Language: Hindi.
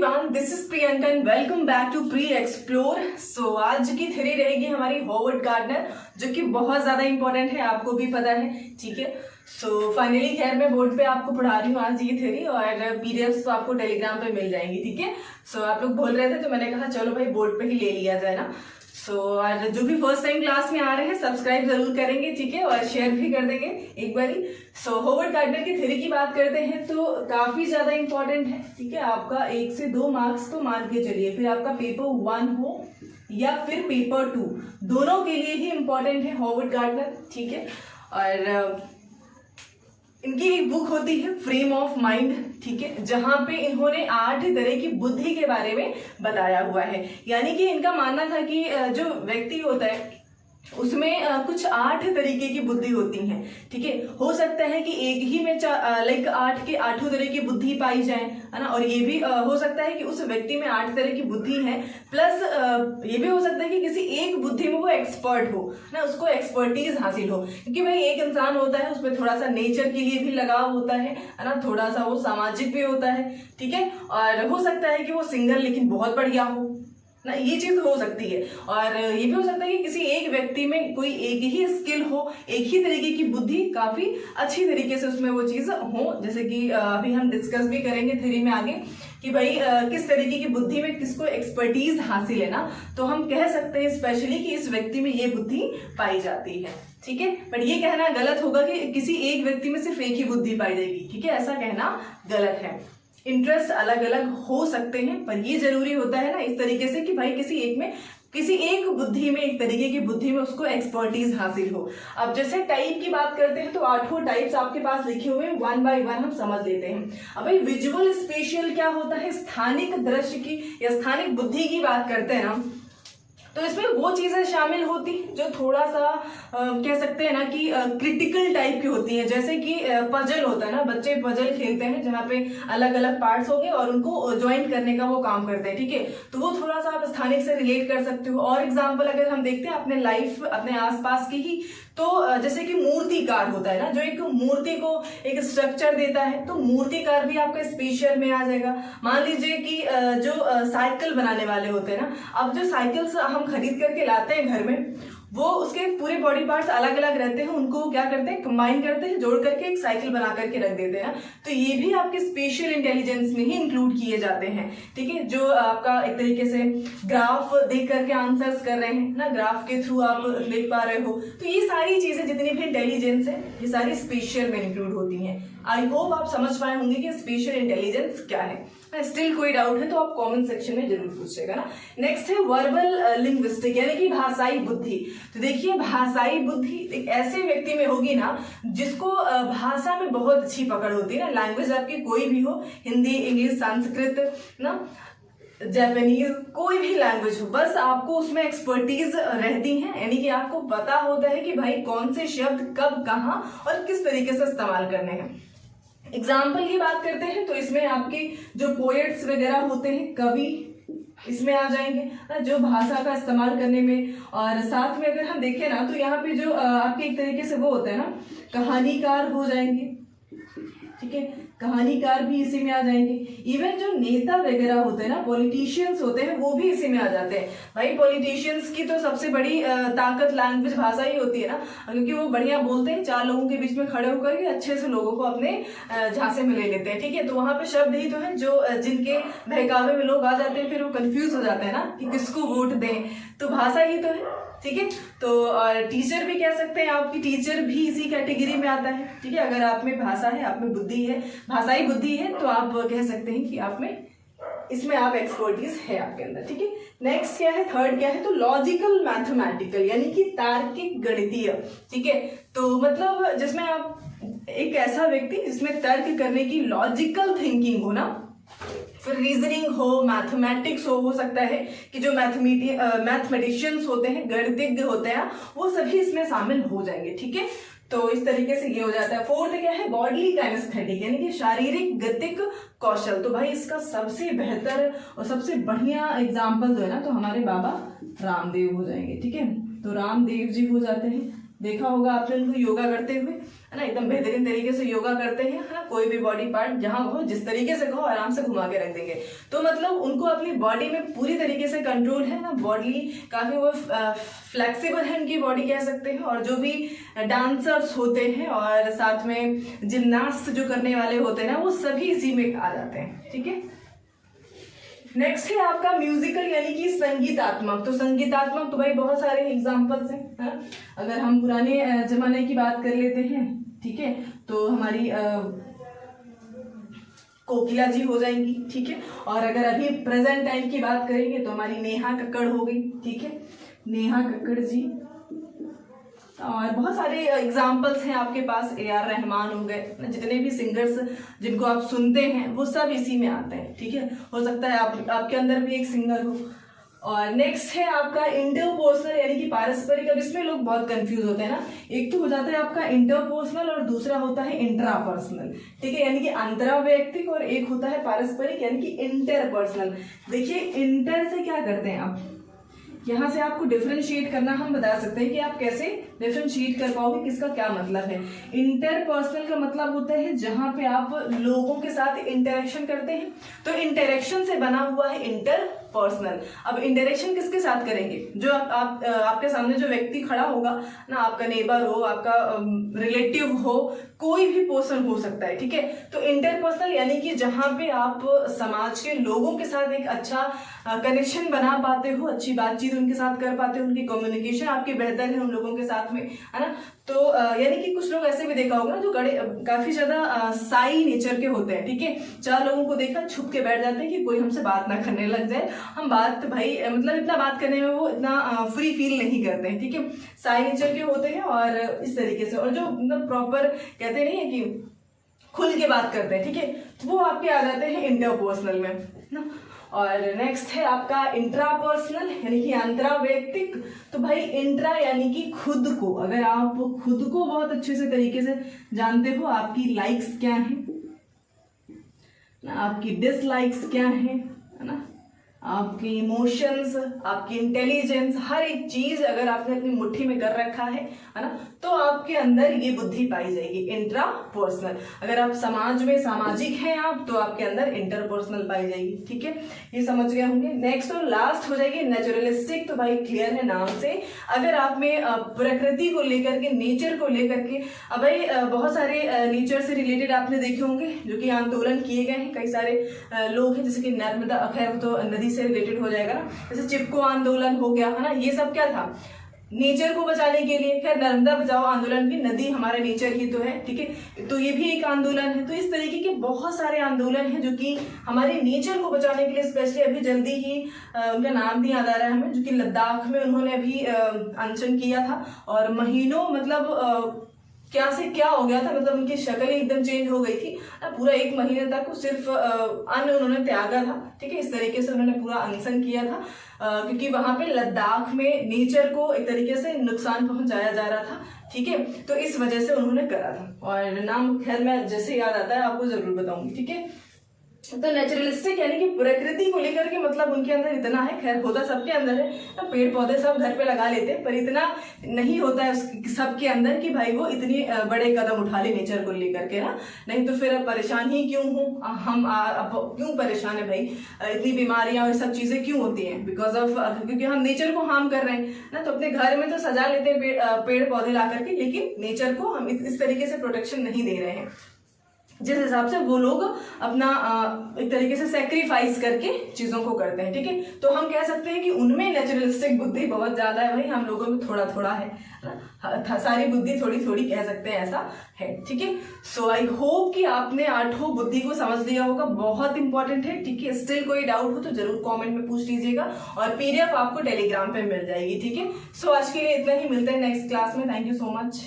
Everyone, this is Priyanka and welcome back to pre explore. So आज की थ्योरी रहेगी हमारी हॉवर्ड गार्डनर, जो कि बहुत ज़्यादा इंपॉर्टेंट है, आपको भी पता है। ठीक है, सो फाइनली खैर मैं बोर्ड पे आपको पढ़ा रही हूँ आज ये थ्योरी, और पीडीएफ्स तो आपको टेलीग्राम पे मिल जाएंगी। ठीक है, सो आप लोग बोल रहे थे तो मैंने कहा चलो भाई बोर्ड पे ही ले लिया जाए ना। और जो भी फर्स्ट टाइम क्लास में आ रहे हैं सब्सक्राइब जरूर करेंगे, ठीक है, और शेयर भी कर देंगे एक बारी। सो हॉवर्ड गार्डनर की थ्योरी की बात करते हैं तो काफी ज्यादा इंपॉर्टेंट है। ठीक है, आपका 1 से 2 मार्क्स तो मान के चलिए, फिर आपका पेपर 1 हो या फिर पेपर 2, दोनों के लिए ही इंपॉर्टेंट है हॉवर्ड गार्डनर। ठीक है, और इनकी एक बुक होती है फ्रेम ऑफ माइंड, ठीक है, जहां पे इन्होंने 8 तरह की बुद्धि के बारे में बताया हुआ है। यानी कि इनका मानना था कि जो व्यक्ति होता है उसमें कुछ 8 तरीके की बुद्धि होती हैं। ठीक है, हो सकता है कि एक ही में लाइक 8 के 8 तरह की बुद्धि पाई जाए, है ना, और ये भी हो सकता है कि उस व्यक्ति में 8 तरह की बुद्धि है, प्लस ये भी हो सकता है कि किसी एक बुद्धि में वो एक्सपर्ट हो ना, उसको एक्सपर्टीज हासिल हो। क्योंकि भाई एक इंसान होता है उसमें थोड़ा सा नेचर के लिए भी लगाव होता है ना, थोड़ा सा वो सामाजिक भी होता है। ठीक है, और हो सकता है कि वो सिंगल लेकिन बहुत बढ़िया हो ना, ये चीज हो सकती है। और ये भी हो सकता है कि किसी एक व्यक्ति में कोई एक ही स्किल हो, एक ही तरीके की बुद्धि काफी अच्छी तरीके से उसमें वो चीज हो। जैसे कि अभी हम डिस्कस भी करेंगे थ्योरी में आगे कि भाई किस तरीके की बुद्धि में किसको एक्सपर्टीज हासिल है ना, तो हम कह सकते हैं स्पेशली कि इस व्यक्ति में ये बुद्धि पाई जाती है। ठीक है, बट ये कहना गलत होगा कि किसी एक व्यक्ति में सिर्फ एक ही बुद्धि पाई जाएगी। ठीक है, ऐसा कहना गलत है। इंटरेस्ट अलग अलग हो सकते हैं, पर ये जरूरी होता है ना इस तरीके से कि भाई किसी एक बुद्धि में, एक तरीके की बुद्धि में उसको एक्सपर्टीज हासिल हो। अब जैसे टाइप की बात करते हैं तो 8 टाइप्स आपके पास लिखे हुए हैं, 1 बाय 1 हम समझ लेते हैं। अब भाई विजुअल स्पेशियल क्या होता है, स्थानिक दृश्य की या स्थानिक बुद्धि की बात करते हैं ना, तो इसमें वो चीजें शामिल होती हैं जो थोड़ा सा कह सकते हैं ना कि क्रिटिकल टाइप की होती हैं। जैसे कि पजल होता है ना, बच्चे पजल खेलते हैं जहाँ पे अलग अलग पार्ट्स होंगे और उनको ज्वाइन करने का वो काम करते हैं। ठीक है, तो वो थोड़ा सा आप स्थानिक से रिलेट कर सकते हो। और एग्जाम्पल अगर हम देखते हैं अपने लाइफ, अपने आसपास की ही, तो जैसे कि मूर्तिकार होता है ना, जो एक मूर्ति को एक स्ट्रक्चर देता है, तो मूर्तिकार भी आपका स्पेशल में आ जाएगा। मान लीजिए कि जो साइकिल बनाने वाले होते हैं ना, अब जो साइकिल्स हम खरीद करके लाते हैं घर में, वो उसके पूरे बॉडी पार्ट्स अलग अलग रहते हैं, उनको क्या करते हैं, कंबाइन करते हैं, जोड़ करके एक साइकिल बना करके रख देते हैं। तो ये भी आपके स्पेशल इंटेलिजेंस में ही इंक्लूड किए जाते हैं। ठीक है, जो आपका एक तरीके से ग्राफ देख करके आंसर्स कर रहे हैं ना, ग्राफ के थ्रू आप देख पा रहे हो, तो ये सारी चीजें जितनी भी इंटेलिजेंस है ये सारी स्पेशल में इंक्लूड होती हैं। आई होप आप समझ पाए होंगे कि स्पेशल इंटेलिजेंस क्या है। स्टिल कोई डाउट है तो आप कमेंट सेक्शन में जरूर पूछिएगा ना। नेक्स्ट है वर्बल लिंग्विस्टिक, यानी कि भाषाई बुद्धि। तो देखिए, भाषाई बुद्धि एक ऐसे व्यक्ति में होगी ना जिसको भाषा में बहुत अच्छी पकड़ होती है ना, लैंग्वेज आपकी कोई भी हो, हिंदी, इंग्लिश, संस्कृत ना, जापानीज, कोई भी लैंग्वेज हो, बस आपको उसमें एक्सपर्टीज रहती है। यानी कि आपको पता होता है कि भाई कौन से शब्द कब, कहाँ और किस तरीके से इस्तेमाल करने हैं। एग्जाम्पल की बात करते हैं तो इसमें आपके जो पोएट्स वगैरह होते हैं, कवि इसमें आ जाएंगे जो भाषा का इस्तेमाल करने में। और साथ में अगर हम देखें ना तो यहाँ पे जो आपके एक तरीके से वो होते हैं ना, कहानीकार हो जाएंगे। ठीक है, कहानीकार भी इसी में आ जाएंगे। इवन जो नेता वगैरह होते हैं ना, पॉलिटिशियंस होते हैं, वो भी इसी में आ जाते हैं। भाई पॉलिटिशियंस की तो सबसे बड़ी ताकत लैंग्वेज, भाषा ही होती है ना, क्योंकि वो बढ़िया बोलते हैं, 4 लोगों के बीच में खड़े होकर के अच्छे से लोगों को अपने झांसे में ले लेते हैं। ठीक है, तो वहां पे शब्द ही तो है जो जिनके बहकावे में लोग आ जाते हैं, फिर वो कंफ्यूज हो जाते हैं ना कि किसको वोट दें, तो भाषा ही तो है। ठीक है, तो और टीचर भी कह सकते हैं, आपकी टीचर भी इसी कैटेगरी में आता है। ठीक है, अगर आप में भाषा है, आप में बुद्धि है, भाषाई बुद्धि है, तो आप कह सकते हैं कि आप में, इसमें आप एक्सपर्टीज है आपके अंदर। ठीक है, नेक्स्ट क्या है, थर्ड क्या है, तो लॉजिकल मैथमेटिकल, यानी कि तार्किक गणितीय। ठीक है, तो मतलब जिसमें आप एक ऐसा व्यक्ति जिसमें तर्क करने की लॉजिकल थिंकिंग हो ना, फिर रीजनिंग हो, मैथमेटिक्स हो सकता है कि जो मैथमेटिशियंस होते हैं, गणितज्ञ होते हैं, वो सभी इसमें शामिल हो जाएंगे। ठीक है, तो इस तरीके से ये हो जाता है। फोर्थ क्या है, बॉडीली काइनेस्थेटिक, यानी कि शारीरिक गतिक कौशल। तो भाई इसका सबसे बेहतर और सबसे बढ़िया एग्जाम्पल जो है ना, तो हमारे बाबा रामदेव हो जाएंगे। ठीक है, तो रामदेव जी हो जाते हैं, देखा होगा आपने उनको योगा करते हुए, है है ना, एकदम बेहतरीन तरीके से योगा करते हैं, है ना, कोई भी बॉडी पार्ट जहां हो जिस तरीके से कहो आराम से घुमा के रख देंगे। तो मतलब उनको अपनी बॉडी में पूरी तरीके से कंट्रोल है ना, बॉडी काफी वो फ्लेक्सिबल है उनकी बॉडी कह सकते हैं। और जो भी डांसर्स होते हैं और साथ में जिम्नास्ट जो करने वाले होते हैं ना, वो सभी इसी में आ जाते हैं। ठीक है, नेक्स्ट है आपका म्यूजिकल यानी कि संगीतात्मक। तो संगीतात्मक तो भाई बहुत सारे एग्जांपल्स हैं, है? अगर हम पुराने जमाने की बात कर लेते हैं, ठीक है, तो हमारी कोकिला जी हो जाएंगी। ठीक है, और अगर अभी प्रेजेंट टाइम की बात करेंगे तो हमारी नेहा कक्कड़ हो गई। ठीक है, नेहा कक्कड़ जी। और बहुत सारे एग्जाम्पल्स हैं आपके पास, AR रहमान हो गए, जितने भी सिंगर्स जिनको आप सुनते हैं वो सब इसी में आते हैं। ठीक है, हो सकता है आपके अंदर भी एक सिंगर हो। और नेक्स्ट है आपका इंटरपर्सनल यानी कि पारस्परिक। अब इसमें लोग बहुत कंफ्यूज होते हैं ना, एक तो हो जाता है आपका इंटरपर्सनल और दूसरा होता है इंट्रापर्सनल। ठीक है, यानी कि अंतरावैयक्तिक, और एक होता है पारस्परिक यानी कि इंटरपर्सनल। देखिए इंटर से क्या करते हैं आप, यहाँ से आपको डिफरेंशिएट करना हम बता सकते हैं कि आप कैसे डिफरेंशिएट कर पाओगे किसका क्या मतलब है। इंटरपर्सनल का मतलब होता है जहां पे आप लोगों के साथ इंटरेक्शन करते हैं, तो इंटरेक्शन से बना हुआ है इंटरपर्सनल। अब इंटरेक्शन किसके साथ करेंगे, जो आपके सामने जो व्यक्ति खड़ा होगा ना, आपका नेबर हो, आपका रिलेटिव हो, कोई भी पर्सन हो सकता है। ठीक है, तो इंटरपर्सनल यानी कि जहां पे आप समाज के लोगों के साथ एक अच्छा कनेक्शन बना पाते हो, अच्छी बातचीत उनके साथ कर पाते हो, उनकी कम्युनिकेशन आपकी बेहतर है उन लोगों के साथ में, है ना। तो यानी कि कुछ लोग ऐसे भी देखा होगा ना जो काफी ज्यादा साई नेचर के होते हैं। ठीक है, 4 लोगों को देखा छुप के बैठ जाते हैं कि कोई हमसे बात ना करने लग जाए, हम बात भाई मतलब इतना बात करने में वो इतना फ्री फील नहीं करते हैं। ठीक है, साई नेचर के होते हैं और इस तरीके से, और जो मतलब प्रॉपर कहते नहीं है कि खुल के बात करते हैं, ठीक है, वो आपके आ जाते हैं इंटरपर्सनल में ना। और नेक्स्ट है आपका इंट्रापर्सनल यानी कि अंतरावैयक्तिक। तो भाई इंट्रा यानी कि खुद को, अगर आप खुद को बहुत अच्छे से तरीके से जानते हो, आपकी लाइक्स क्या हैं ना, आपकी डिसलाइक्स क्या हैं, है ना, आपकी इमोशंस, आपकी इंटेलिजेंस, हर एक चीज अगर आपने अपनी मुट्ठी में कर रखा है ना, तो आपके अंदर ये बुद्धि पाई जाएगी इंट्रापर्सनल। अगर आप समाज में सामाजिक हैं आप, तो आपके अंदर इंटरपर्सनल पाई जाएगी। ठीक है, ये समझ गए होंगे। नेक्स्ट और लास्ट हो जाएगी नेचुरलिस्टिक। तो भाई क्लियर है नाम से, अगर आप में प्रकृति को लेकर के, नेचर को लेकर के, अब भाई बहुत सारे नेचर से रिलेटेड आपने देखे होंगे जो कि आंदोलन किए गए हैं, कई सारे लोग हैं, जैसे कि नर्मदा, खैर तो नदी से रिलेटेड हो जाएगा ना, जैसे चिपको आंदोलन हो गया, है ना, ये सब क्या था, नेचर को बचाने के लिए। खैर नर्मदा बचाओ आंदोलन भी, नदी हमारा नेचर ही तो है। ठीक है, तो ये भी एक आंदोलन है। तो इस तरीके के बहुत सारे आंदोलन हैं जो कि हमारे नेचर को बचाने के लिए, स्पेशली अभी जल्दी ही उनका नाम नहीं याद आ रहा है हमें, जो कि लद्दाख में उन्होंने अभी अनशन किया था, और महीनों मतलब क्या से क्या हो गया था, मतलब उनकी शक्ल ही एकदम चेंज हो गई थी, पूरा 1 महीने तक सिर्फ अन्न उन्होंने त्यागा था। ठीक है, इस तरीके से उन्होंने पूरा अनशन किया था, क्योंकि वहां पे लद्दाख में नेचर को एक तरीके से नुकसान पहुंचाया जा रहा था। ठीक है, तो इस वजह से उन्होंने करा था, और नाम खैर मैं जैसे याद आता है आपको जरूर बताऊंगी। ठीक है, तो नेचुरलिस्टिक यानी कि प्रकृति को लेकर के मतलब उनके अंदर इतना है, खैर होता सबके अंदर है, पेड़ पौधे सब घर पे लगा लेते हैं, पर इतना नहीं होता है सबके अंदर कि भाई वो इतनी बड़े कदम उठा ले नेचर को लेकर के ना, नहीं तो फिर परेशान ही क्यों हूँ हम, क्यों परेशान है भाई, इतनी बीमारियां और सब चीजें क्यों होती हैं, बिकॉज ऑफ क्योंकि हम नेचर को हार्म कर रहे हैं ना। तो अपने घर में तो सजा लेते हैं पेड़ पौधे ला करके, लेकिन नेचर को हम इस तरीके से प्रोटेक्शन नहीं दे रहे हैं जिस हिसाब से वो लोग अपना एक तरीके से सेक्रीफाइस करके चीजों को करते हैं। ठीक है, तो हम कह सकते हैं कि उनमें नेचुरलिस्टिक बुद्धि बहुत ज्यादा है, भाई हम लोगों में थोड़ा थोड़ा है ना, सारी बुद्धि थोड़ी थोड़ी कह सकते हैं, ऐसा है। ठीक है, सो आई होप कि आपने 8 बुद्धि को समझ लिया होगा, बहुत इंपॉर्टेंट है। ठीक है, स्टिल कोई डाउट हो तो जरूर कमेंट में पूछ लीजिएगा, और PDF आपको टेलीग्राम पे मिल जाएगी। ठीक है, सो आज के लिए इतना ही, मिलते हैं नेक्स्ट क्लास में। Thank you so much.